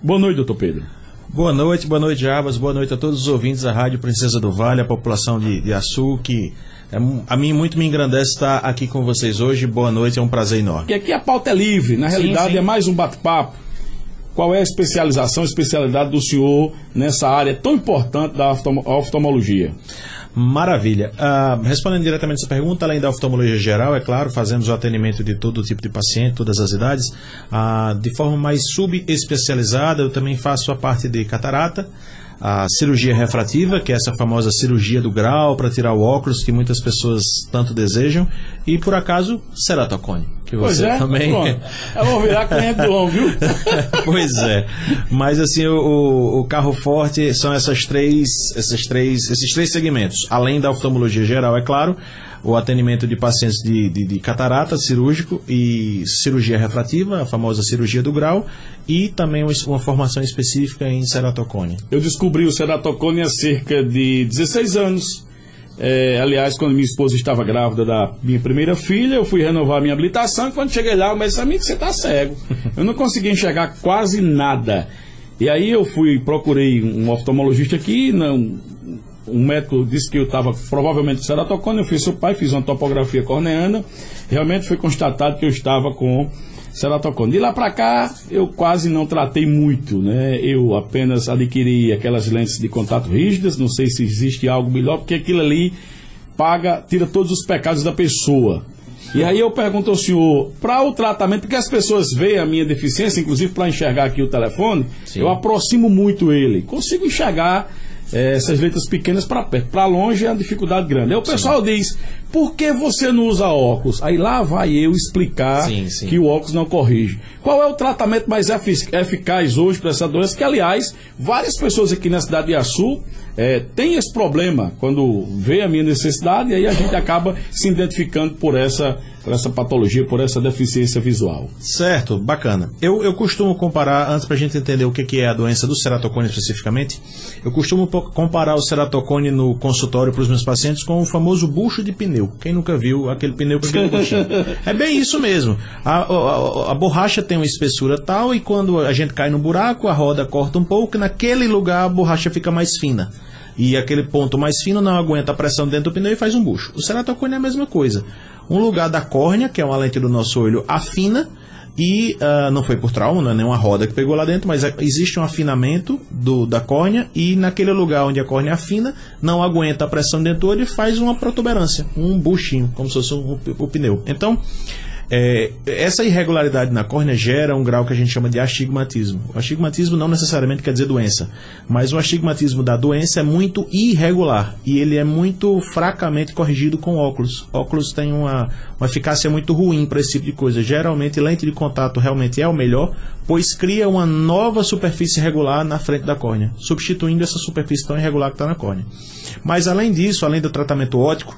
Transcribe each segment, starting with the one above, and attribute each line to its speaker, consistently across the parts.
Speaker 1: Boa noite, doutor Pedro.
Speaker 2: Boa noite, Jarbas, boa noite a todos os ouvintes da Rádio Princesa do Vale, a população de Açu, que a mim muito me engrandece estar aqui com vocês hoje. Boa noite, é um prazer enorme.
Speaker 1: E aqui a pauta é livre, na realidade
Speaker 2: sim.
Speaker 1: É mais um bate-papo. Qual é a especialidade do senhor nessa área tão importante da oftalmologia?
Speaker 2: Maravilha. Respondendo diretamente essa pergunta, além da oftalmologia geral, é claro, fazemos o atendimento de todo tipo de paciente, todas as idades. De forma mais subespecializada, eu também faço a parte de catarata, a cirurgia refrativa, que é essa famosa cirurgia do grau para tirar o óculos, que muitas pessoas tanto desejam, e por acaso, ceratocone, que você também...
Speaker 1: Eu vou virar cliente do homem, viu?
Speaker 2: Pois é, mas assim, o carro forte são esses três segmentos, além da oftalmologia geral, é claro, o atendimento de pacientes de catarata cirúrgico e cirurgia refrativa, a famosa cirurgia do grau, e também uma formação específica em ceratocone.
Speaker 1: Eu descobri o ceratocone há cerca de 16 anos. Aliás, quando minha esposa estava grávida da minha primeira filha, eu fui renovar a minha habilitação, e quando cheguei lá, eu disse: amigo, você está cego. Eu não consegui enxergar quase nada. E aí eu procurei um oftalmologista aqui, um médico disse que eu estava provavelmente com ceratocone. Eu fiz fiz uma topografia corneana, realmente foi constatado que eu estava com ceratocone. De lá para cá, eu quase não tratei muito, né? Eu apenas adquiri aquelas lentes de contato rígidas, não sei se existe algo melhor, porque aquilo ali tira todos os pecados da pessoa. E aí eu pergunto ao senhor, para o tratamento, porque as pessoas veem a minha deficiência, inclusive para enxergar aqui o telefone, sim, eu aproximo muito ele, consigo enxergar essas letras pequenas para perto, para longe é uma dificuldade grande. Aí o pessoal diz: por que você não usa óculos? Aí lá vai eu explicar que o óculos não corrige. Qual é o tratamento mais eficaz hoje para essa doença? Que, aliás, várias pessoas aqui na cidade de Açu têm esse problema quando vê a minha necessidade, e aí a gente acaba se identificando por essa patologia, por essa deficiência visual.
Speaker 2: Certo, bacana. Eu costumo comparar, antes para a gente entender o que é a doença do ceratocone especificamente, eu costumo comparar o ceratocone no consultório para os meus pacientes com o famoso bucho de pneu. Quem nunca viu aquele pneu com aquele buchinho? É bem isso mesmo. A borracha tem uma espessura tal, e quando a gente cai no buraco, a roda corta um pouco, e naquele lugar a borracha fica mais fina. E aquele ponto mais fino não aguenta a pressão dentro do pneu e faz um bucho. O ceratocone é a mesma coisa. Um lugar da córnea, que é uma lente do nosso olho, afina, e não foi por trauma, não é nenhuma roda que pegou lá dentro, mas existe um afinamento da córnea, e naquele lugar onde a córnea afina, não aguenta a pressão dentro do olho e faz uma protuberância, um buchinho, como se fosse o pneu. Então, essa irregularidade na córnea gera um grau que a gente chama de astigmatismo. O astigmatismo não necessariamente quer dizer doença, mas o astigmatismo da doença é muito irregular, e ele é muito fracamente corrigido com óculos. Óculos tem uma eficácia muito ruim para esse tipo de coisa. Geralmente, lente de contato realmente é o melhor, pois cria uma nova superfície regular na frente da córnea, substituindo essa superfície tão irregular que está na córnea. Mas além disso, além do tratamento óptico,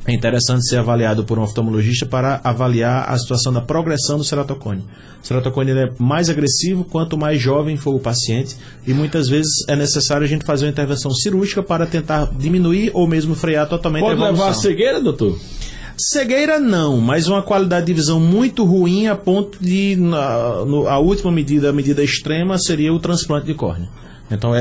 Speaker 2: é interessante ser avaliado por um oftalmologista para avaliar a situação da progressão do ceratocone. O ceratocone é mais agressivo quanto mais jovem for o paciente, e muitas vezes é necessário a gente fazer uma intervenção cirúrgica para tentar diminuir ou mesmo frear totalmente a evolução.
Speaker 1: Pode levar a cegueira, doutor?
Speaker 2: Cegueira não, mas uma qualidade de visão muito ruim, a ponto de a última medida, a medida extrema, seria o transplante de córnea. Então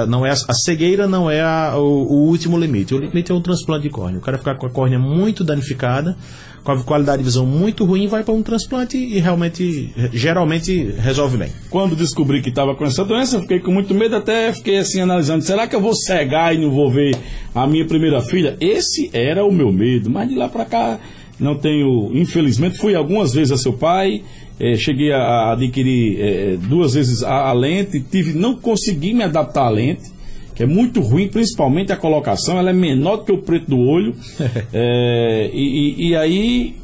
Speaker 2: não é a cegueira, não é o último limite. O limite é um transplante de córnea. O cara ficar com a córnea muito danificada, com a qualidade de visão muito ruim, vai para um transplante e geralmente resolve bem.
Speaker 1: Quando descobri que estava com essa doença, eu fiquei com muito medo, até fiquei assim analisando: será que eu vou cegar e não vou ver a minha primeira filha? Esse era o meu medo, mas de lá para cá não tenho, infelizmente. Fui algumas vezes a seu pai, cheguei a adquirir 2 vezes a lente, não consegui me adaptar à lente, que é muito ruim, principalmente a colocação, ela é menor do que o preto do olho, e aí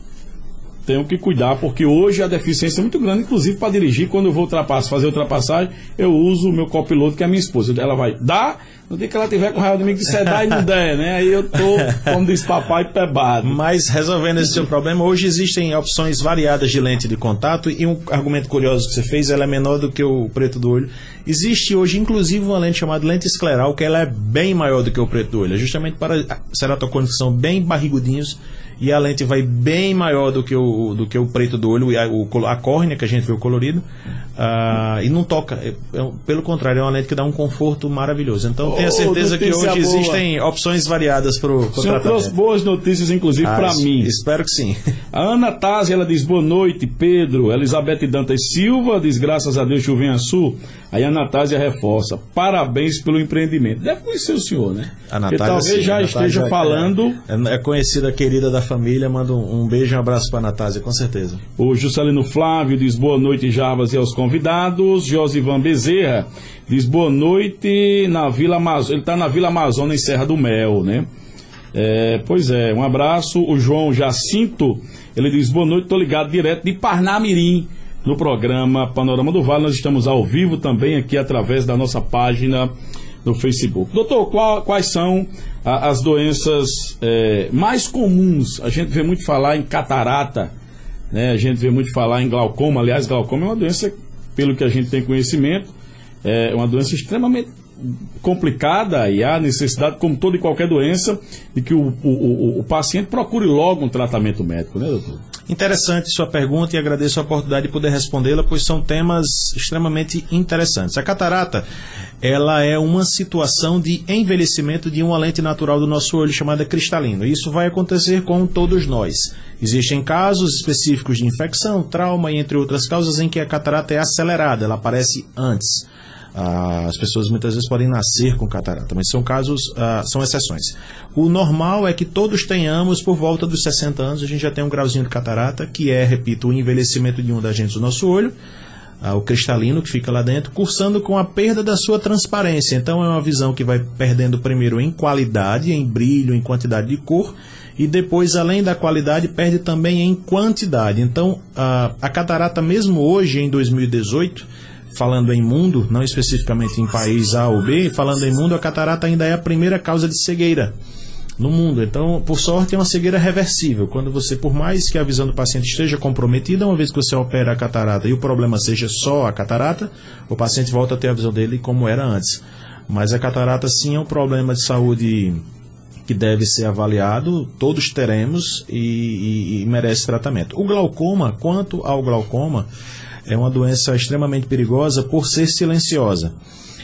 Speaker 1: tenho que cuidar, porque hoje a deficiência é muito grande, inclusive para dirigir. Quando eu vou fazer ultrapassagem, eu uso o meu copiloto, que é a minha esposa. Ela vai dar, no dia que ela tiver com raiva de mim, que você dá e não der, né? Aí eu tô, como diz papai, pebado.
Speaker 2: Mas resolvendo esse seu problema, hoje existem opções variadas de lente de contato, e um argumento curioso que você fez: ela é menor do que o preto do olho. Existe hoje, inclusive, uma lente chamada lente escleral, que ela é bem maior do que o preto do olho. É justamente para ceratocones que são bem barrigudinhos, e a lente vai bem maior do que o preto do olho, a córnea, que a gente vê o colorido. e não toca. Pelo contrário, é uma lente que dá um conforto maravilhoso. Então tenha certeza que hoje existem opções variadas para o tratamento. O senhor trouxe
Speaker 1: boas notícias, inclusive, para mim.
Speaker 2: Espero que sim.
Speaker 1: A Ana Tazia, ela diz, boa noite, Pedro. Elizabeth Dantas Silva diz, graças a Deus, Chuvinha Sul. Aí a Anatásia reforça, parabéns pelo empreendimento. Deve conhecer o senhor, né?
Speaker 2: Porque
Speaker 1: talvez já esteja falando.
Speaker 2: É conhecida, querida da família. Mando um beijo e um abraço para a Anatásia, com certeza.
Speaker 1: O Juscelino Flávio diz boa noite, Jarbas, e aos convidados. Josivan Bezerra diz boa noite na Vila Amazônia. Ele está na Vila Amazônia, em Serra do Mel, né? Pois é, um abraço. O João Jacinto, ele diz boa noite, estou ligado direto de Parnamirim, no programa Panorama do Vale. Nós estamos ao vivo também aqui através da nossa página no Facebook. Doutor, quais são as doenças mais comuns? A gente vê muito falar em catarata, né? A gente vê muito falar em glaucoma. Aliás, glaucoma é uma doença, pelo que a gente tem conhecimento, é uma doença extremamente complicada e há necessidade, como toda e qualquer doença, de que o paciente procure logo um tratamento médico, né, doutor?
Speaker 2: Interessante sua pergunta e agradeço a oportunidade de poder respondê-la, pois são temas extremamente interessantes. A catarata, ela é uma situação de envelhecimento de uma lente natural do nosso olho chamada cristalino. Isso vai acontecer com todos nós. Existem casos específicos de infecção, trauma e entre outras causas em que a catarata é acelerada, ela aparece antes. As pessoas muitas vezes podem nascer com catarata, mas são casos, são exceções. O normal é que todos tenhamos, por volta dos 60 anos, a gente já tem um grauzinho de catarata, que é, repito, o envelhecimento de um da gente do nosso olho, o cristalino que fica lá dentro, cursando com a perda da sua transparência. Então é uma visão que vai perdendo primeiro em qualidade, em brilho, em quantidade de cor, e depois, além da qualidade, perde também em quantidade. Então, a catarata, mesmo hoje, em 2018... falando em mundo, não especificamente em país A ou B, falando em mundo, a catarata ainda é a primeira causa de cegueira no mundo. Então, por sorte, é uma cegueira reversível. Quando você, por mais que a visão do paciente esteja comprometida, uma vez que você opera a catarata e o problema seja só a catarata, o paciente volta a ter a visão dele como era antes. Mas a catarata, sim, é um problema de saúde que deve ser avaliado, todos teremos e merece tratamento. O glaucoma, quanto ao glaucoma, é uma doença extremamente perigosa por ser silenciosa.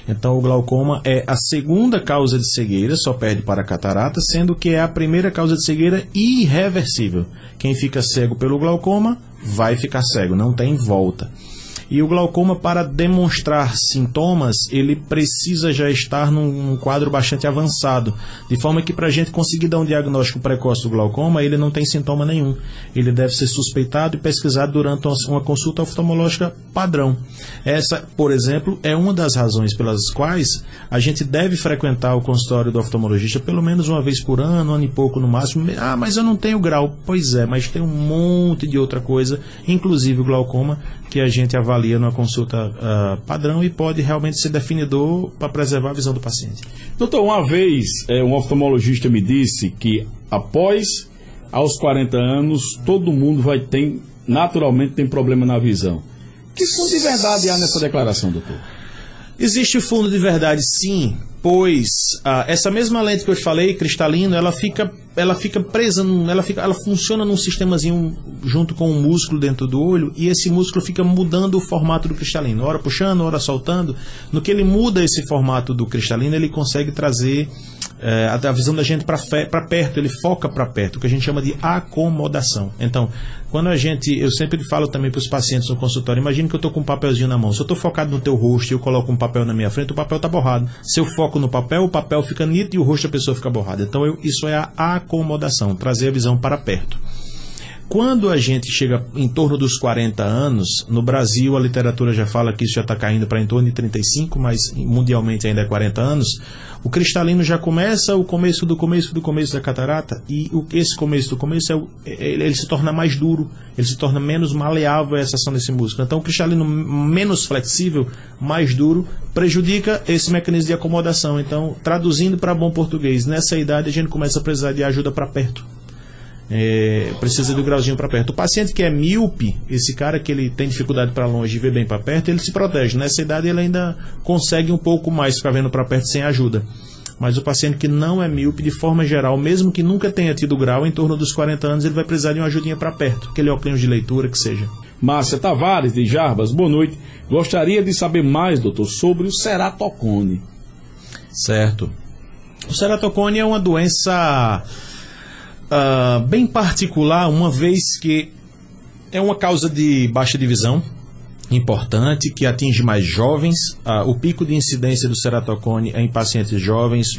Speaker 2: Então, o glaucoma é a segunda causa de cegueira, só perde para a catarata, sendo que é a primeira causa de cegueira irreversível. Quem fica cego pelo glaucoma vai ficar cego, não tem volta. E o glaucoma, para demonstrar sintomas, ele precisa já estar num quadro bastante avançado, de forma que para a gente conseguir dar um diagnóstico precoce do glaucoma, ele não tem sintoma nenhum. Ele deve ser suspeitado e pesquisado durante uma consulta oftalmológica padrão. Essa, por exemplo, é uma das razões pelas quais a gente deve frequentar o consultório do oftalmologista pelo menos uma vez por ano e pouco no máximo. Ah, mas eu não tenho grau. Pois é, mas tem um monte de outra coisa, inclusive o glaucoma, que a gente avalia numa consulta padrão e pode realmente ser definidor para preservar a visão do paciente.
Speaker 1: Doutor, uma vez um oftalmologista me disse que aos 40 anos, todo mundo naturalmente tem problema na visão. Que fundo de verdade há nessa declaração, doutor?
Speaker 2: Existe fundo de verdade, sim, pois essa mesma lente que eu te falei, cristalino, ela fica presa, ela funciona num sistemazinho junto com um músculo dentro do olho, e esse músculo fica mudando o formato do cristalino, ora puxando, ora soltando. No que ele muda esse formato do cristalino, ele consegue trazer a visão da gente para perto, ele foca para perto, o que a gente chama de acomodação. Então, quando eu sempre falo também para os pacientes no consultório, imagine que eu estou com um papelzinho na mão, se eu estou focado no teu rosto e eu coloco um papel na minha frente, o papel está borrado. Se eu foco no papel, o papel fica nítido e o rosto da pessoa fica borrado. Então, isso é a acomodação, trazer a visão para perto. Quando a gente chega em torno dos 40 anos, no Brasil a literatura já fala que isso já está caindo para em torno de 35, mas mundialmente ainda é 40 anos, o cristalino já começa o começo do começo da catarata, e esse começo do começo ele se torna mais duro, ele se torna menos maleável a essa ação desse músculo. Então o cristalino menos flexível, mais duro, prejudica esse mecanismo de acomodação. Então, traduzindo para bom português, nessa idade a gente começa a precisar de ajuda para perto. Precisa do grauzinho para perto. O paciente que é míope, esse cara que ele tem dificuldade para longe e vê bem para perto, ele se protege. Nessa idade ele ainda consegue um pouco mais ficar vendo para perto sem ajuda. Mas o paciente que não é míope, de forma geral, mesmo que nunca tenha tido grau, em torno dos 40 anos, ele vai precisar de uma ajudinha para perto, aquele óculos de leitura que seja.
Speaker 1: Márcia Tavares, de Jarbas, boa noite. Gostaria de saber mais, doutor, sobre o ceratocone.
Speaker 2: Certo. O ceratocone é uma doença bem particular, uma vez que é uma causa de baixa de visão importante, que atinge mais jovens. O pico de incidência do ceratocone é em pacientes jovens,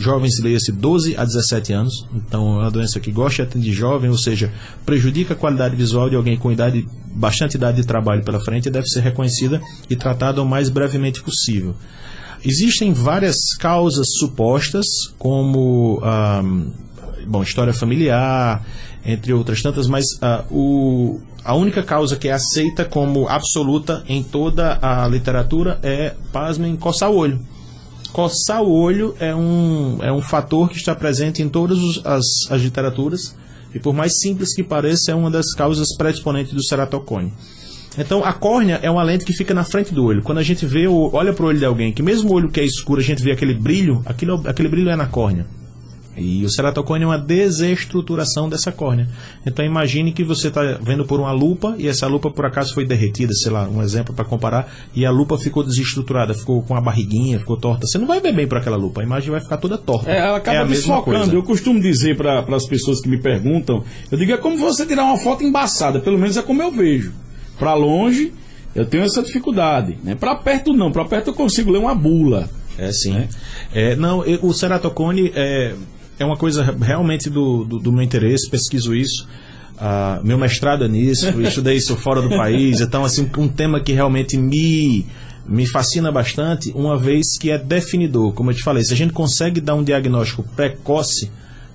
Speaker 2: leia-se 12 a 17 anos, então é uma doença que gosta de atender jovem, ou seja, prejudica a qualidade visual de alguém com bastante idade de trabalho pela frente, e deve ser reconhecida e tratada o mais brevemente possível. Existem várias causas supostas, como história familiar, entre outras tantas, mas a única causa que é aceita como absoluta em toda a literatura é, pasmem, coçar o olho. Coçar o olho é um fator que está presente em todas as literaturas, e por mais simples que pareça, é uma das causas predisponentes do ceratocone. Então, a córnea é uma lente que fica na frente do olho. Quando a gente olha para o olho de alguém, que mesmo o olho que é escuro, a gente vê aquele brilho, aquele brilho é na córnea. E o ceratocone é uma desestruturação dessa córnea. Então imagine que você está vendo por uma lupa, e essa lupa por acaso foi derretida, sei lá, um exemplo para comparar, e a lupa ficou desestruturada, ficou com a barriguinha, ficou torta. Você não vai ver bem por aquela lupa, a imagem vai ficar toda torta.
Speaker 1: Ela acaba desfocando. Eu costumo dizer para as pessoas que me perguntam, eu digo, é como você tirar uma foto embaçada, pelo menos é como eu vejo. Para longe, eu tenho essa dificuldade, né? Para perto não, para perto eu consigo ler uma bula.
Speaker 2: É sim. O ceratocone é uma coisa realmente do meu interesse, pesquiso isso, meu mestrado é nisso, estudei isso fora do país, então assim, um tema que realmente me fascina bastante, uma vez que é definidor. Como eu te falei, se a gente consegue dar um diagnóstico precoce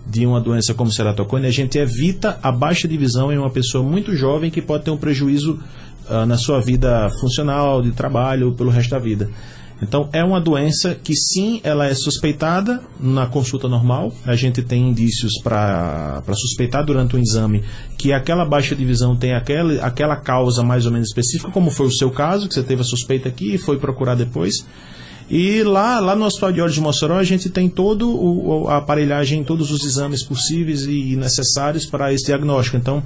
Speaker 2: de uma doença como ceratocone, a gente evita a baixa de visão em uma pessoa muito jovem que pode ter um prejuízo na sua vida funcional, de trabalho, pelo resto da vida. Então, é uma doença que sim, ela é suspeitada na consulta normal. A gente tem indícios para suspeitar durante o exame que aquela baixa de visão tem aquela causa mais ou menos específica, como foi o seu caso, que você teve a suspeita aqui e foi procurar depois. E lá no Hospital de Olhos de Mossoró, a gente tem toda a aparelhagem, todos os exames possíveis e necessários para esse diagnóstico. Então,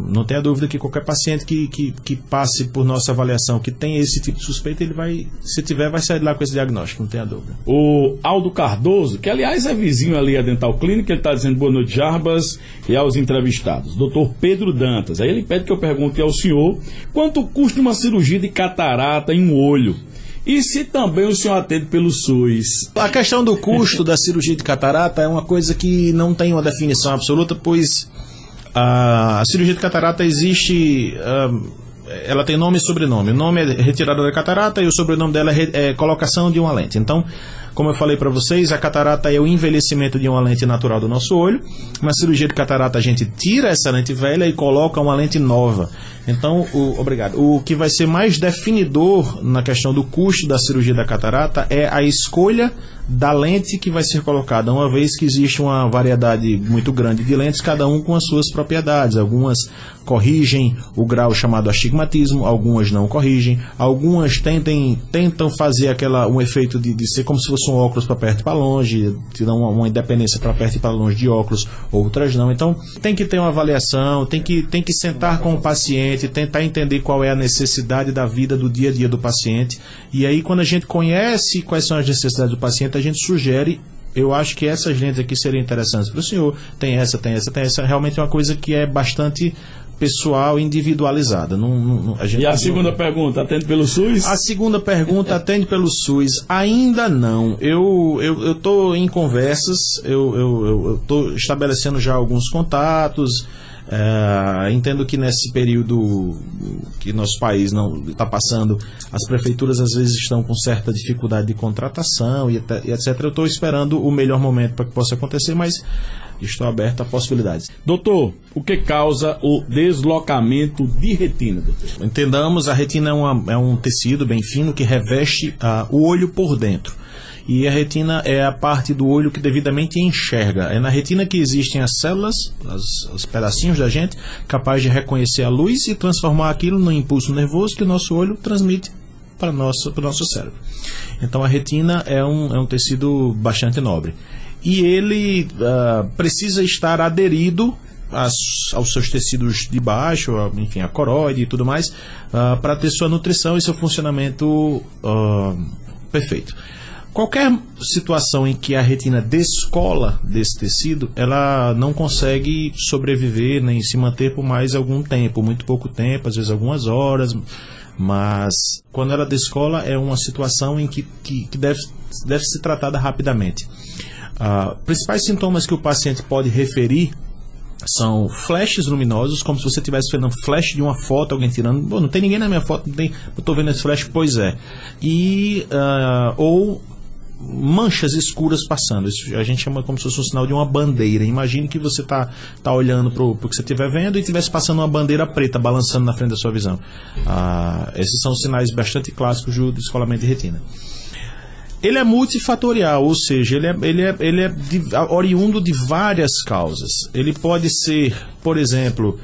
Speaker 2: não tenha dúvida que qualquer paciente que passe por nossa avaliação, que tem esse tipo de suspeita, ele vai, se tiver, vai sair de lá com esse diagnóstico, não tenha dúvida.
Speaker 1: O Aldo Cardoso, que aliás é vizinho ali à Dental Clinic, ele está dizendo boa noite, Jarbas, e aos entrevistados. Dr. Pedro Dantas, aí ele pede que eu pergunte ao senhor quanto custa uma cirurgia de catarata em um olho. E se também o senhor atende pelo SUS?
Speaker 2: A questão do custo da cirurgia de catarata é uma coisa que não tem uma definição absoluta, pois a cirurgia de catarata existe, ela tem nome e sobrenome. O nome é retirada da catarata e o sobrenome dela é colocação de uma lente. Então, como eu falei para vocês, a catarata é o envelhecimento de uma lente natural do nosso olho. Na cirurgia de catarata a gente tira essa lente velha e coloca uma lente nova. Então, o que vai ser mais definidor na questão do custo da cirurgia da catarata é a escolha da lente que vai ser colocada, uma vez que existe uma variedade muito grande de lentes, cada um com as suas propriedades. Algumas corrigem o grau chamado astigmatismo, algumas não corrigem, algumas tentam fazer um efeito de ser como se fosse um óculos para perto e para longe, te dão uma independência para perto e para longe de óculos, outras não. Então tem que ter uma avaliação, tem que sentar com o paciente, tentar entender qual é a necessidade da vida, do dia a dia do paciente, e aí quando a gente conhece quais são as necessidades do paciente, a gente sugere. Eu acho que essas lentes aqui seriam interessantes para o senhor, tem essa, realmente é uma coisa que é bastante pessoal, individualizada.
Speaker 1: E a segunda pergunta, atende pelo SUS?
Speaker 2: A segunda pergunta, atende pelo SUS? Ainda não. Eu estou em conversas, eu estou estabelecendo já alguns contatos. Entendo que nesse período que nosso país não está passando, as prefeituras às vezes estão com certa dificuldade de contratação e etc. Eu estou esperando o melhor momento para que possa acontecer, mas estou aberto a possibilidades.
Speaker 1: Doutor, o que causa o deslocamento de retina, doutor?
Speaker 2: Entendamos, a retina é um tecido bem fino que reveste o olho por dentro. E a retina é a parte do olho que devidamente enxerga. É na retina que existem as células, os pedacinhos da gente, capazes de reconhecer a luz e transformar aquilo no impulso nervoso que o nosso olho transmite para o nosso cérebro. Então a retina é um tecido bastante nobre. E ele precisa estar aderido aos seus tecidos de baixo, enfim, a coroide e tudo mais, para ter sua nutrição e seu funcionamento perfeito. Qualquer situação em que a retina descola desse tecido, ela não consegue sobreviver nem se manter por mais algum tempo, muito pouco tempo, às vezes algumas horas, mas quando ela descola é uma situação em que deve ser tratada rapidamente. Principais sintomas que o paciente pode referir são flashes luminosos, como se você estivesse vendo um flash de uma foto, alguém tirando. Não tem ninguém na minha foto, não tem, eu estou vendo esse flash, pois é. Ou manchas escuras passando. Isso a gente chama como se fosse um sinal de uma bandeira. Imagine que você está olhando para o que você estiver vendo e estivesse passando uma bandeira preta balançando na frente da sua visão. Esses são sinais bastante clássicos do descolamento de retina. Ele é multifatorial, ou seja, ele é oriundo de várias causas. Ele pode ser, por exemplo,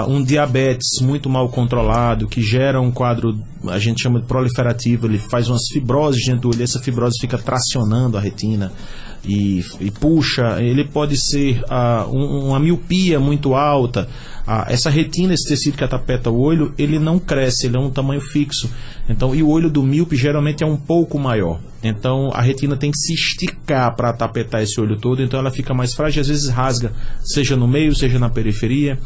Speaker 2: um diabetes muito mal controlado, que gera um quadro, a gente chama de proliferativo, ele faz umas fibroses dentro do olho, essa fibrose fica tracionando a retina e puxa. Ele pode ser uma miopia muito alta. Essa retina, esse tecido que atapeta o olho, ele não cresce, ele é um tamanho fixo. Então, e o olho do míope geralmente é um pouco maior. Então a retina tem que se esticar para tapetar esse olho todo, então ela fica mais frágil, às vezes rasga, seja no meio, seja na periferia.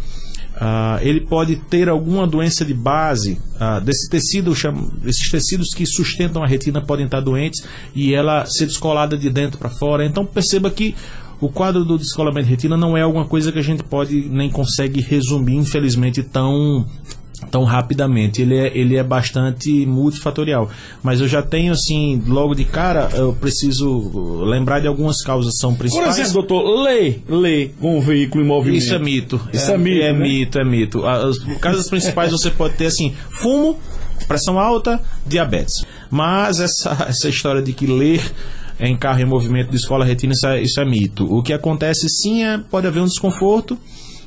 Speaker 2: Ele pode ter alguma doença de base desse tecido, esses tecidos que sustentam a retina podem estar doentes e ela ser descolada de dentro para fora. Então perceba que o quadro do descolamento de retina não é alguma coisa que a gente pode nem consegue resumir, infelizmente, tão rapidamente. Ele é bastante multifatorial, mas eu já tenho assim, logo de cara, eu preciso lembrar de algumas causas são principais.
Speaker 1: Por exemplo, doutor, lê com um veículo em movimento.
Speaker 2: Isso é mito.
Speaker 1: Isso é mito,
Speaker 2: é
Speaker 1: né?
Speaker 2: mito, é mito. As causas principais você pode ter assim, fumo, pressão alta, diabetes. Mas essa história de que ler em carro em movimento descola a retina, isso é mito. O que acontece sim pode haver um desconforto,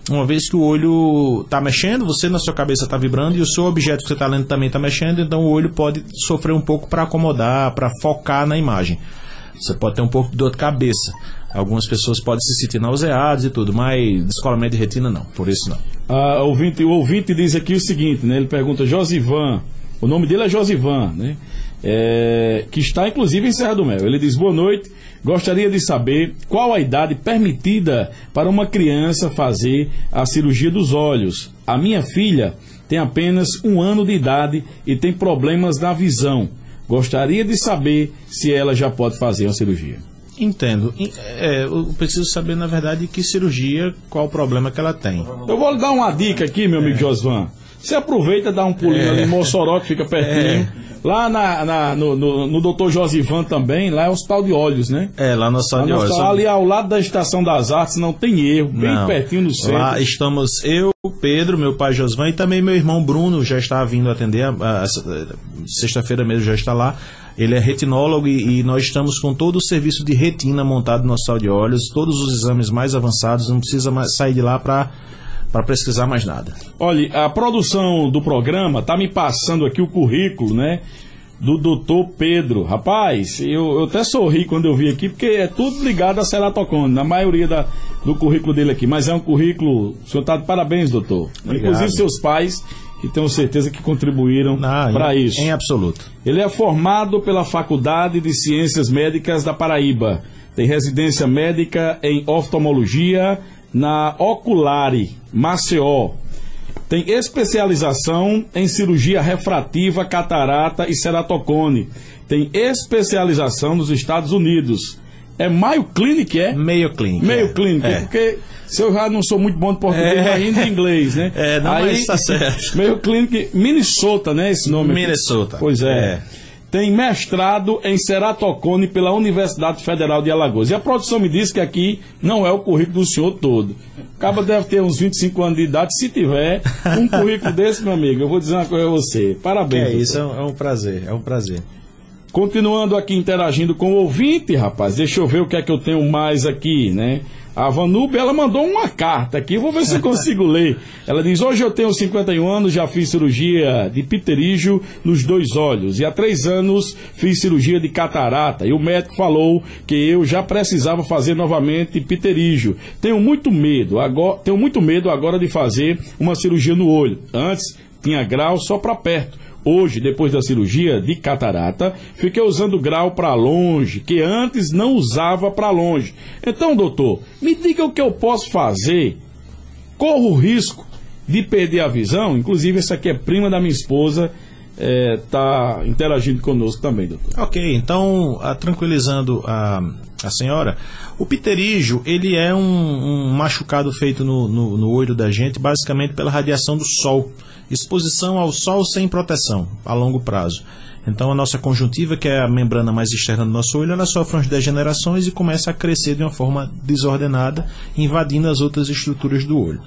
Speaker 2: uma vez que o olho está mexendo, você na sua cabeça está vibrando e o seu objeto que você está lendo também está mexendo, então o olho pode sofrer um pouco para acomodar, para focar na imagem. Você pode ter um pouco de dor de cabeça. Algumas pessoas podem se sentir nauseadas e tudo, mas descolamento de retina não, por isso não.
Speaker 1: O ouvinte diz aqui o seguinte, né? Ele pergunta, Josivan, o nome dele é Josivan, né? Que está inclusive em Serra do Mel. Ele diz, boa noite, gostaria de saber qual a idade permitida para uma criança fazer a cirurgia dos olhos. A minha filha tem apenas 1 ano de idade e tem problemas na visão. Gostaria de saber se ela já pode fazer uma cirurgia.
Speaker 2: Entendo. Eu preciso saber, na verdade, que cirurgia, qual o problema que ela tem.
Speaker 1: Eu vou lhe dar uma dica aqui, meu amigo Josvan. Você aproveita, dá um pulinho ali em Mossoró, que fica pertinho. Lá no Dr. Josivan também, lá é o Hospital de Olhos, né?
Speaker 2: Lá no Hospital de Olhos.
Speaker 1: Ali ao lado da Estação das Artes, não tem erro, bem pertinho no centro.
Speaker 2: Lá estamos eu, Pedro, meu pai Josvan e também meu irmão Bruno já está vindo atender. Sexta-feira mesmo já está lá. Ele é retinólogo e nós estamos com todo o serviço de retina montado no Hospital de Olhos, todos os exames mais avançados, não precisa mais sair de lá para pesquisar mais nada. Olha,
Speaker 1: a produção do programa está me passando aqui o currículo, né, do doutor Pedro. Rapaz, eu até sorri quando eu vi aqui, porque é tudo ligado a ceratocone, na maioria do currículo dele aqui, mas é um currículo, o senhor está de parabéns, doutor.
Speaker 2: Obrigado.
Speaker 1: Inclusive seus pais, que tenho certeza que contribuíram para isso.
Speaker 2: Em absoluto.
Speaker 1: Ele é formado pela Faculdade de Ciências Médicas da Paraíba, tem residência médica em oftalmologia na Oculare, Maceió. Tem especialização em cirurgia refrativa, catarata e ceratocone. Tem especialização nos Estados Unidos. É Mayo Clinic, é?
Speaker 2: Mayo Clinic.
Speaker 1: Mayo Clinic, porque se eu já não sou muito bom de português, ainda em inglês, né?
Speaker 2: Mas está certo.
Speaker 1: Mayo Clinic, Minnesota, né? Esse nome
Speaker 2: Minnesota.
Speaker 1: Aqui. Pois é. Tem mestrado em ceratocone pela Universidade Federal de Alagoas. E a produção me diz que aqui não é o currículo do senhor todo. O cara deve ter uns 25 anos de idade. Se tiver um currículo desse, meu amigo, eu vou dizer uma coisa a você. Parabéns.
Speaker 2: Isso é um prazer, é um prazer.
Speaker 1: Continuando aqui interagindo com o ouvinte, rapaz. Deixa eu ver o que é que eu tenho mais aqui, né? A Vanube, ela mandou uma carta aqui, vou ver se eu consigo ler. Ela diz: hoje eu tenho 51 anos, já fiz cirurgia de pterígio nos 2 olhos. E há 3 anos fiz cirurgia de catarata. E o médico falou que eu já precisava fazer novamente pterígio. Tenho muito medo agora de fazer uma cirurgia no olho. Antes tinha grau só para perto. Hoje, depois da cirurgia de catarata, fiquei usando grau para longe, que antes não usava para longe. Então, doutor, me diga o que eu posso fazer. Corro o risco de perder a visão? Inclusive, essa aqui é prima da minha esposa, está interagindo conosco também, doutor.
Speaker 2: Ok, então, tranquilizando a senhora, o pterígio, ele é um machucado feito no olho da gente, basicamente pela radiação do sol. Exposição ao sol sem proteção, a longo prazo. Então a nossa conjuntiva, que é a membrana mais externa do nosso olho, ela sofre umas degenerações e começa a crescer de uma forma desordenada, invadindo as outras estruturas do olho.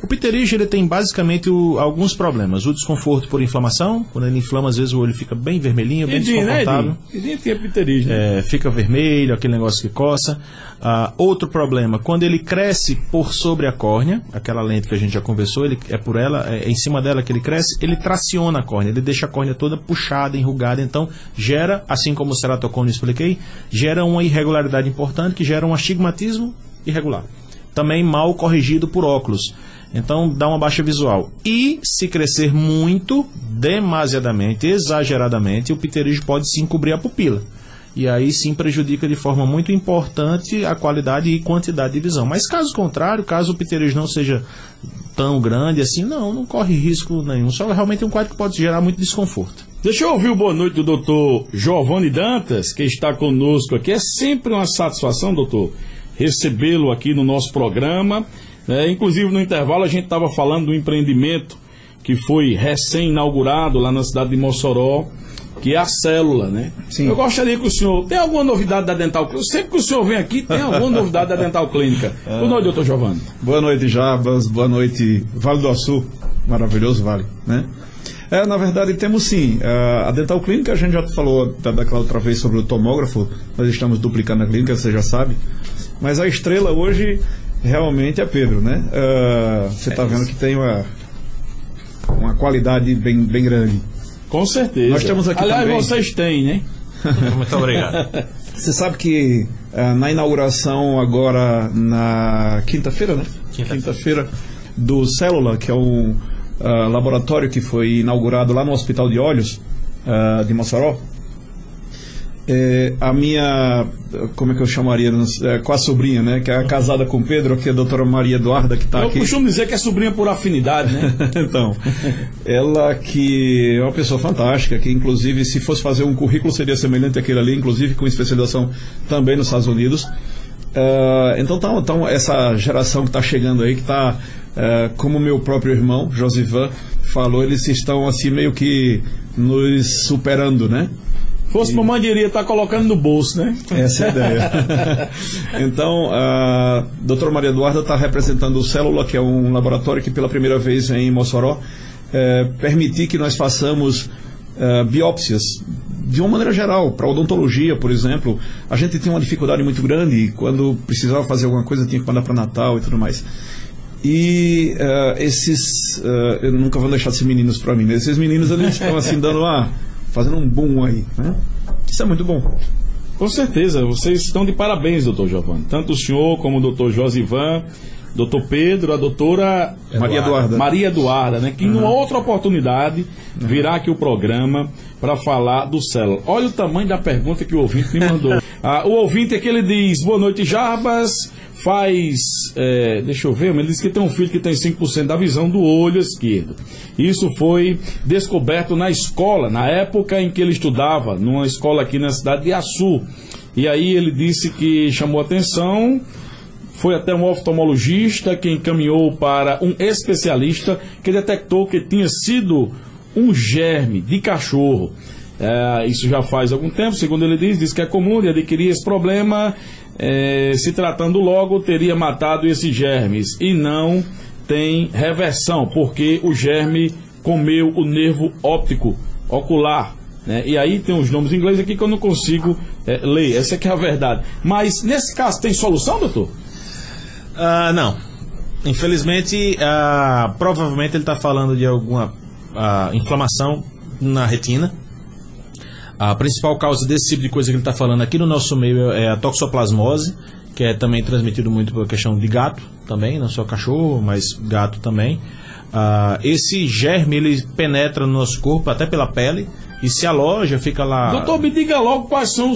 Speaker 2: O pterígio, ele tem basicamente alguns problemas. O desconforto por inflamação, quando ele inflama, às vezes o olho fica bem vermelhinho, bem desconfortável.
Speaker 1: Que é pterígio, né?
Speaker 2: Fica vermelho, aquele negócio que coça. Outro problema, quando ele cresce por sobre a córnea, aquela lente que a gente já conversou, é em cima dela que ele cresce, ele traciona a córnea, ele deixa a córnea toda puxada, enrugada, então gera, assim como o ceratocônio expliquei, gera uma irregularidade importante, que gera um astigmatismo irregular. Também mal corrigido por óculos. Então dá uma baixa visual. E se crescer muito, demasiadamente, exageradamente, o pterígio pode sim cobrir a pupila. E aí sim prejudica de forma muito importante a qualidade e quantidade de visão. Mas caso contrário, caso o pterígio não seja tão grande assim, não corre risco nenhum. Só realmente um quadro que pode gerar muito desconforto.
Speaker 1: Deixa eu ouvir o boa noite do doutor Giovanni Dantas, que está conosco aqui. É sempre uma satisfação, doutor, recebê-lo aqui no nosso programa. Inclusive no intervalo a gente estava falando do empreendimento que foi recém-inaugurado lá na cidade de Mossoró, que é a Célula, né? Sim. Eu gostaria que o senhor... Tem alguma novidade da Dental Clínica? Sempre que o senhor vem aqui, tem alguma novidade da Dental Clínica. Boa noite, doutor Giovanni.
Speaker 3: Boa noite, Jabas. Boa noite, Vale do Açu. Maravilhoso vale, né? Na verdade, temos sim. A Dental Clínica, a gente já falou daquela outra vez sobre o tomógrafo. Nós estamos duplicando a clínica, você já sabe. Mas a estrela hoje realmente é Pedro, né? Você está vendo que tem uma qualidade bem grande.
Speaker 1: Com certeza.
Speaker 3: Nós temos aqui
Speaker 1: aliás,
Speaker 3: também...
Speaker 1: vocês têm, né?
Speaker 2: Muito obrigado.
Speaker 3: Você sabe que na inauguração agora, na quinta-feira, né? Quinta-feira, do Célula, que é um laboratório que foi inaugurado lá no Hospital de Olhos de Mossoró, a minha, como é que eu chamaria, com a sobrinha, né, que é casada com o Pedro, que é a doutora Maria Eduarda, que está aqui.
Speaker 1: Eu costumo dizer que é sobrinha por afinidade, né?
Speaker 3: Então, ela que é uma pessoa fantástica, que inclusive se fosse fazer um currículo seria semelhante àquele ali, inclusive com especialização também nos Estados Unidos. Então essa geração que está chegando aí, que está, como meu próprio irmão, Josivan, falou, eles estão assim meio que nos superando, né?
Speaker 1: Fosse mamãe diria estar colocando no bolso, né?
Speaker 3: Essa é a ideia. Então, a doutora Maria Eduarda está representando o Célula, que é um laboratório que pela primeira vez em Mossoró permitir que nós façamos biópsias de uma maneira geral, para odontologia, por exemplo. A gente tinha uma dificuldade muito grande, quando precisava fazer alguma coisa tinha que mandar para Natal e tudo mais. E eu nunca vou deixar esses meninos para mim, né? Esses meninos eles estão assim dando fazendo um boom aí, né? Isso é muito bom.
Speaker 1: Com certeza, vocês estão de parabéns, doutor Giovanni. Tanto o senhor como o doutor Josivan, doutor Pedro, a doutora Maria Eduarda, né? Que numa outra oportunidade virá aqui o programa para falar do Célula. Olha o tamanho da pergunta que o ouvinte me mandou. O ouvinte é que ele diz: boa noite, Jarbas. Deixa eu ver, ele disse que tem um filho que tem 5% da visão do olho esquerdo. Isso foi descoberto na escola, na época em que ele estudava, numa escola aqui na cidade de Açu. E aí ele disse que chamou atenção, foi até um oftalmologista que encaminhou para um especialista que detectou que tinha sido um germe de cachorro. Isso já faz algum tempo, segundo ele diz que é comum de adquirir esse problema. Se tratando logo, teria matado esses germes e não tem reversão, porque o germe comeu o nervo óptico ocular, né? E aí tem os nomes em inglês aqui que eu não consigo ler, essa que é a verdade. Mas nesse caso tem solução, doutor?
Speaker 2: Não. Infelizmente, provavelmente ele está falando de alguma inflamação na retina. A principal causa desse tipo de coisa que ele está falando aqui no nosso meio é a toxoplasmose, que é também transmitido muito por questão de gato também, não só cachorro, mas gato também. Esse germe, ele penetra no nosso corpo até pela pele e se aloja, fica lá...
Speaker 1: Doutor, me diga logo quais são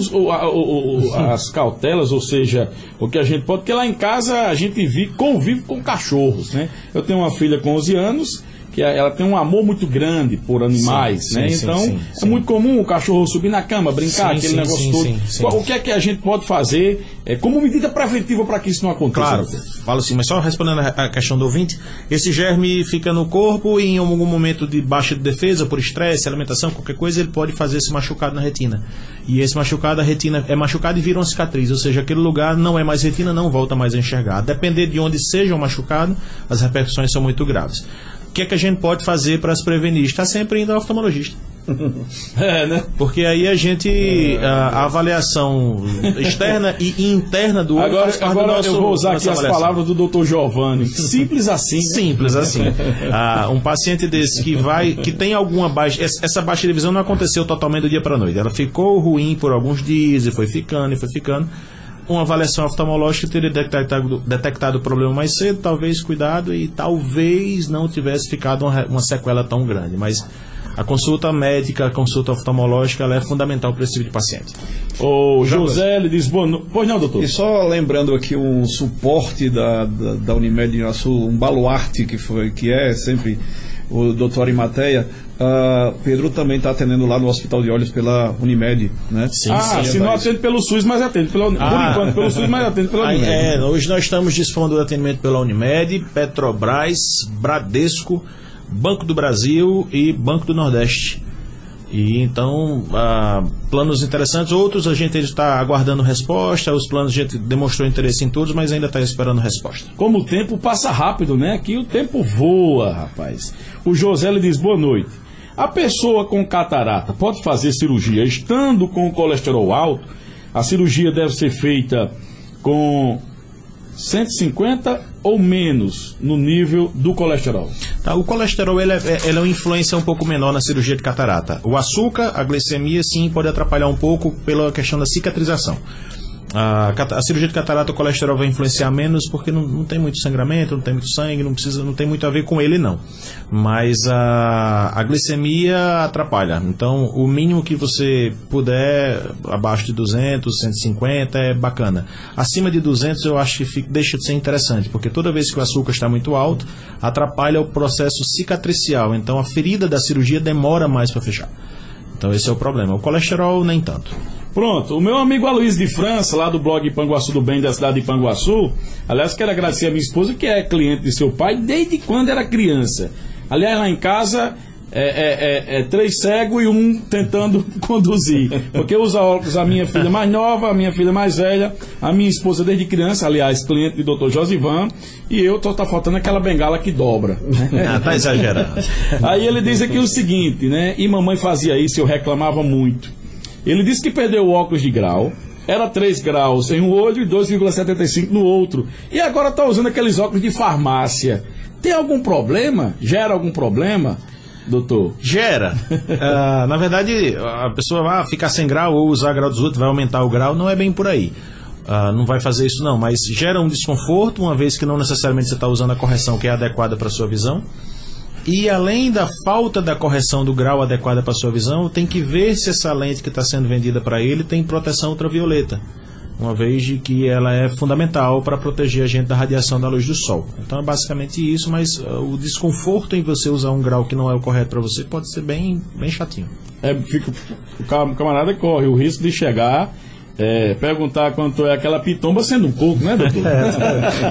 Speaker 1: as cautelas, ou seja, o que a gente pode... Porque lá em casa a gente convive com cachorros, né? Eu tenho uma filha com 11 anos... que ela tem um amor muito grande por animais, né? Então, é muito comum o cachorro subir na cama, brincar, aquele negócio todo. O que é que a gente pode fazer como medida preventiva para que isso não aconteça?
Speaker 2: Claro, falo assim, mas só respondendo a questão do ouvinte, esse germe fica no corpo e em algum momento de baixa de defesa, por estresse, alimentação, qualquer coisa, ele pode fazer esse machucado na retina. E esse machucado, a retina é machucada e vira uma cicatriz, ou seja, aquele lugar não é mais retina, não volta mais a enxergar. A depender de onde seja o machucado, as repercussões são muito graves. O que é que a gente pode fazer para se prevenir? Está sempre indo ao oftalmologista.
Speaker 1: Né?
Speaker 2: Porque aí a gente, a avaliação externa e interna do olho faz parte do nosso...
Speaker 1: eu vou usar aqui as palavras do Dr. Giovanni. Simples assim. Né?
Speaker 2: Simples assim. Um paciente desse que tem alguma baixa... Essa baixa de visão não aconteceu totalmente do dia para a noite. Ela ficou ruim por alguns dias e foi ficando. Uma avaliação oftalmológica teria detectado o problema mais cedo, talvez cuidado e talvez não tivesse ficado uma sequela tão grande. Mas a consulta médica, a consulta oftalmológica, ela é fundamental para esse tipo de paciente.
Speaker 1: O José, ele diz, pois não, doutor?
Speaker 3: E só lembrando aqui um suporte da Unimed de Açu, um baluarte que é sempre o doutor Arimateia. Pedro também está atendendo lá no Hospital de Olhos pela Unimed, né?
Speaker 1: Sim, se não atende pelo SUS, mas atende por enquanto pelo SUS, mas atende pela Unimed.
Speaker 2: Hoje nós estamos dispondo do atendimento pela Unimed, Petrobras, Bradesco, Banco do Brasil e Banco do Nordeste. E então, planos interessantes, outros a gente está aguardando resposta, os planos a gente demonstrou interesse em todos, mas ainda está esperando resposta.
Speaker 1: Como o tempo passa rápido, né? Aqui o tempo voa, rapaz. O José, ele diz, boa noite. A pessoa com catarata pode fazer cirurgia estando com o colesterol alto? A cirurgia deve ser feita com 150 ou menos no nível do colesterol?
Speaker 2: O colesterol ele é uma influência um pouco menor na cirurgia de catarata. O açúcar, a glicemia, sim, pode atrapalhar um pouco pela questão da cicatrização. A cirurgia de catarata, o colesterol vai influenciar menos porque não tem muito sangramento, não tem muito sangue, não tem muito a ver com ele, não. Mas a glicemia atrapalha. Então, o mínimo que você puder, abaixo de 200, 150, é bacana. Acima de 200, eu acho que deixa de ser interessante, porque toda vez que o açúcar está muito alto, atrapalha o processo cicatricial. Então, a ferida da cirurgia demora mais para fechar. Então, esse é o problema. O colesterol, nem tanto.
Speaker 1: Pronto, o meu amigo Aloysio de França, lá do blog Panguaçu do Bem, da cidade de Panguaçu, aliás, quero agradecer a minha esposa, que é cliente de seu pai desde quando era criança. Aliás, lá em casa, 3 cegos e um tentando conduzir, porque usa óculos a minha filha mais nova, a minha filha mais velha, a minha esposa desde criança, aliás, cliente do Dr. Josivan, e eu tá faltando aquela bengala que dobra.
Speaker 2: Tá exagerando.
Speaker 1: Aí ele diz aqui o seguinte, né, e mamãe fazia isso, eu reclamava muito. Ele disse que perdeu o óculos de grau, era 3 graus em um olho e 2,75 no outro, e agora está usando aqueles óculos de farmácia. Tem algum problema? Gera algum problema, doutor?
Speaker 2: Gera. Na verdade, a pessoa vai ficar sem grau ou usar grau dos outros, vai aumentar o grau, não é bem por aí. Não vai fazer isso não, mas gera um desconforto, uma vez que não necessariamente você está usando a correção que é adequada para a sua visão. E além da falta da correção do grau adequada para a sua visão, tem que ver se essa lente que está sendo vendida para ele tem proteção ultravioleta, uma vez de que ela é fundamental para proteger a gente da radiação da luz do sol. Então é basicamente isso, mas o desconforto em você usar um grau que não é o correto para você pode ser bem chatinho.
Speaker 1: O camarada corre o risco de chegar... perguntar quanto é aquela pitomba sendo um coco, né, doutor?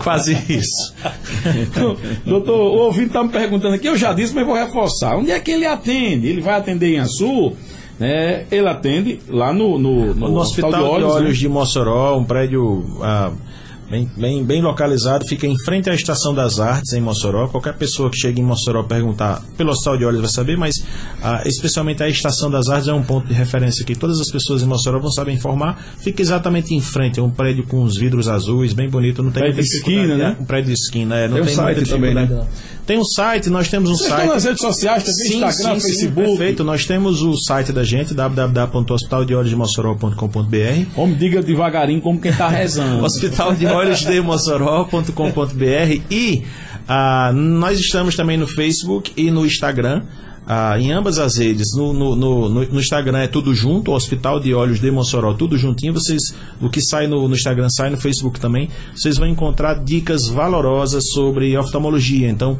Speaker 2: Quase isso.
Speaker 1: Doutor, o ouvinte está me perguntando aqui, eu já disse, mas vou reforçar. Onde é que ele atende? Ele vai atender em Açu? Ele atende lá no
Speaker 2: Hospital de Olhos, né? De Mossoró, um prédio bem localizado, fica em frente à Estação das Artes, em Mossoró. Qualquer pessoa que chegue em Mossoró perguntar pelo Hospital de Olhos vai saber, mas especialmente a Estação das Artes é um ponto de referência que todas as pessoas em Mossoró vão saber informar. Fica exatamente em frente, é um prédio com os vidros azuis, bem bonito. Não tem
Speaker 1: prédio de esquina, né?
Speaker 2: Um prédio de esquina, não tem
Speaker 3: site também, né?
Speaker 2: Tem um site, nós temos um site.
Speaker 1: Tem nas redes sociais, também Instagram, Facebook.
Speaker 2: Perfeito, nós temos o site da gente, www.hospitaldeolhosdemossoró.com.br.
Speaker 1: Homem, diga devagarinho como quem está rezando.
Speaker 2: hospitaldeolhosdemossoró.com.br. E nós estamos também no Facebook e no Instagram. Em ambas as redes, no Instagram é tudo junto, Hospital de Olhos de Mossoró, tudo juntinho. O que sai no Instagram sai no Facebook também. Vocês vão encontrar dicas valorosas sobre oftalmologia. Então,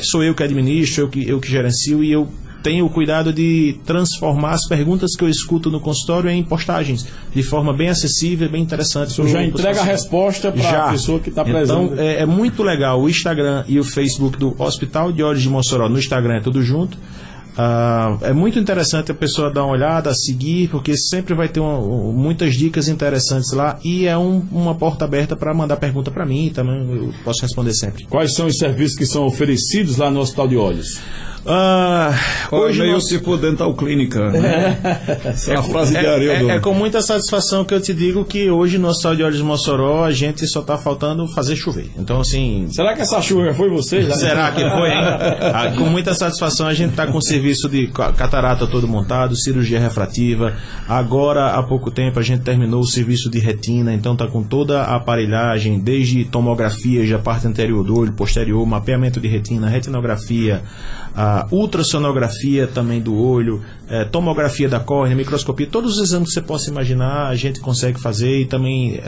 Speaker 2: sou eu que administro, eu que gerencio, e eu tenho o cuidado de transformar as perguntas que eu escuto no consultório em postagens, de forma bem acessível, bem interessante.
Speaker 1: Você já entrega a resposta para a pessoa que está presente.
Speaker 2: Então, é muito legal. O Instagram e o Facebook do Hospital de Olhos de Mossoró, no Instagram é tudo junto. É muito interessante a pessoa dar uma olhada, seguir, porque sempre vai ter muitas dicas interessantes lá, e é uma porta aberta para mandar pergunta para mim também, eu posso responder sempre.
Speaker 1: Quais são os serviços que são oferecidos lá no Hospital de Olhos?
Speaker 3: Hoje meio tipo dental clínica, né? Essa é a frase de Haroldo.
Speaker 2: É com muita satisfação que eu te digo que hoje no Hospital de Olhos de Mossoró a gente só está faltando fazer chover. Então, assim...
Speaker 1: Será que essa chuva foi você?
Speaker 2: Será que foi, hein? Com muita satisfação a gente está com serviço de catarata todo montado, cirurgia refrativa. Agora, há pouco tempo, a gente terminou o serviço de retina, então está com toda a aparelhagem, desde tomografia, já parte anterior do olho, posterior, mapeamento de retina, retinografia, ultrassonografia também do olho, tomografia da córnea, microscopia, todos os exames que você possa imaginar a gente consegue fazer, e também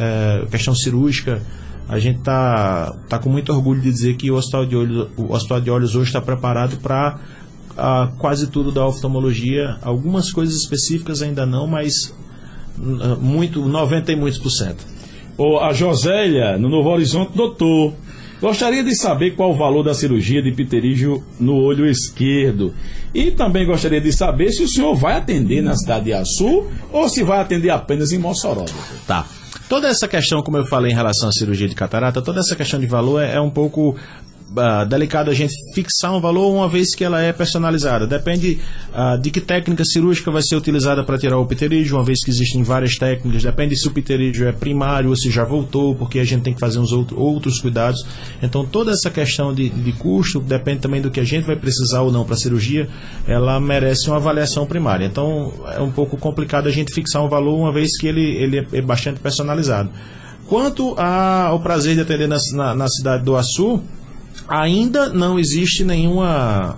Speaker 2: questão cirúrgica. A gente tá com muito orgulho de dizer que o Hospital de Olhos hoje está preparado para quase tudo da oftalmologia. Algumas coisas específicas ainda não, mas 90 e muitos %.
Speaker 1: A Josélia, no Novo Horizonte, doutor, gostaria de saber qual o valor da cirurgia de pterígio no olho esquerdo. E também gostaria de saber se o senhor vai atender na cidade de Açu ou se vai atender apenas em Mossoró.
Speaker 2: Tá. Toda essa questão, como eu falei em relação à cirurgia de catarata, toda essa questão de valor é um pouco delicado a gente fixar um valor uma vez que ela é personalizada. Depende de que técnica cirúrgica vai ser utilizada para tirar o pterígio, uma vez que existem várias técnicas. Depende se o pterígio é primário ou se já voltou, porque a gente tem que fazer uns outros cuidados. Então toda essa questão de custo depende também do que a gente vai precisar ou não para a cirurgia. Ela merece uma avaliação primária. Então é um pouco complicado a gente fixar um valor uma vez que ele é bastante personalizado. Quanto ao prazer de atender na cidade do Açu, ainda não existe nenhuma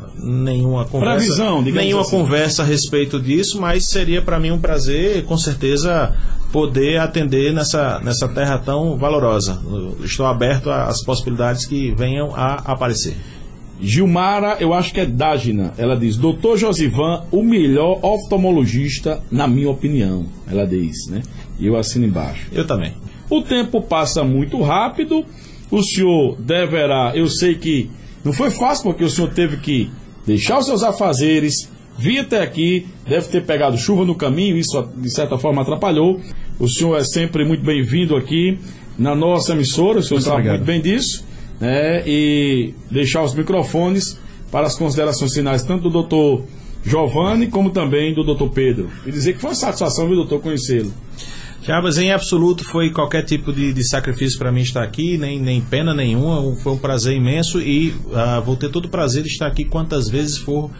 Speaker 2: conversa,
Speaker 1: previsão,
Speaker 2: nenhuma
Speaker 1: assim,
Speaker 2: conversa a respeito disso, mas seria para mim um prazer, com certeza, poder atender nessa terra tão valorosa. Estou aberto às possibilidades que venham a aparecer.
Speaker 1: Gilmara, eu acho que é Dágina, ela diz: Dr. Josivan, o melhor oftalmologista, na minha opinião. Ela diz, né? E eu assino embaixo.
Speaker 2: Eu também.
Speaker 1: O tempo passa muito rápido. O senhor deverá, eu sei que não foi fácil, porque o senhor teve que deixar os seus afazeres, vir até aqui, deve ter pegado chuva no caminho, isso de certa forma atrapalhou. O senhor é sempre muito bem-vindo aqui na nossa emissora, o senhor sabe muito bem disso, né? E deixar os microfones para as considerações finais, tanto do doutor Giovanni como também do doutor Pedro. E dizer que foi uma satisfação, viu, doutor, conhecê-lo.
Speaker 2: Jabas, em absoluto foi qualquer tipo de sacrifício para mim estar aqui, nem pena nenhuma, foi um prazer imenso, e vou ter todo o prazer de estar aqui quantas vezes for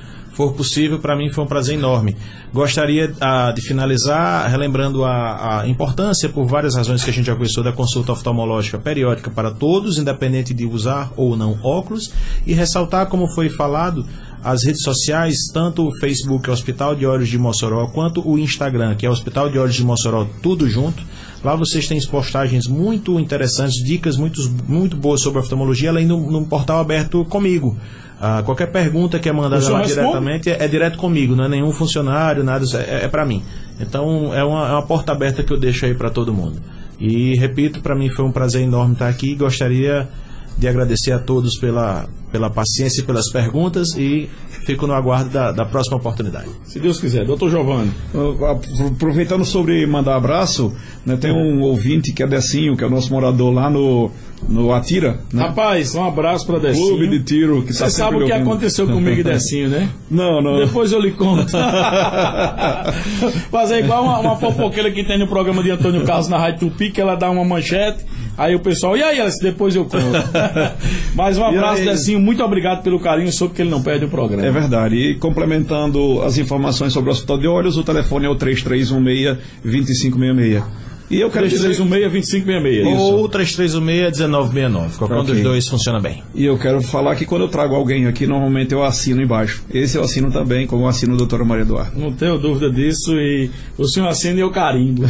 Speaker 2: possível. Para mim foi um prazer enorme. Gostaria de finalizar relembrando a importância, por várias razões que a gente já conversou, da consulta oftalmológica periódica para todos, independente de usar ou não óculos, e ressaltar, como foi falado, as redes sociais, tanto o Facebook, Hospital de Olhos de Mossoró, quanto o Instagram, que é Hospital de Olhos de Mossoró, tudo junto. Lá vocês têm postagens muito interessantes, dicas muito boas sobre oftalmologia, além num portal aberto comigo. Qualquer pergunta que é mandada lá diretamente é direto comigo, não é nenhum funcionário, nada, é para mim. Então é uma porta aberta que eu deixo aí para todo mundo. E repito, para mim foi um prazer enorme estar aqui, gostaria de agradecer a todos pela paciência e pelas perguntas, e fico no aguardo da próxima oportunidade.
Speaker 1: Se Deus quiser. Doutor Giovanni.
Speaker 3: Aproveitando sobre mandar abraço, né, tem um ouvinte que é Decinho, que é o nosso morador lá no Atira. Né?
Speaker 1: Rapaz, um abraço para Decinho.
Speaker 3: Clube de tiro. Que
Speaker 1: você sabe o que aconteceu comigo e Decinho, né?
Speaker 3: Não.
Speaker 1: Depois eu lhe conto. Fazer igual uma fofoqueira que tem no programa de Antônio Carlos na Rádio Tupi, que ela dá uma manchete, aí o pessoal, e aí, Alice, depois eu conto. Mas um abraço, Decinho, muito obrigado pelo carinho, soube que ele não perde o programa.
Speaker 3: É verdade. E complementando as informações sobre o Hospital de Olhos, o telefone é o 3316-2566. E eu quero
Speaker 1: 3316-2566.
Speaker 2: Ou 3316-1969. Qualquer um dos dois funciona bem.
Speaker 3: E eu quero falar que quando eu trago alguém aqui, normalmente eu assino embaixo. Esse eu assino também, como assino a doutora Maria Eduarda.
Speaker 1: Não tenho dúvida disso, e o senhor assina e eu carimbo.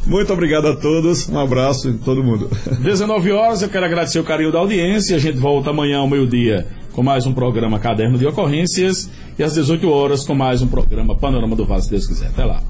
Speaker 3: Muito obrigado a todos, um abraço em todo mundo.
Speaker 1: 19 horas, eu quero agradecer o carinho da audiência. A gente volta amanhã ao meio-dia com mais um programa Caderno de Ocorrências, e às 18 horas com mais um programa Panorama do Vale, se Deus quiser. Até lá.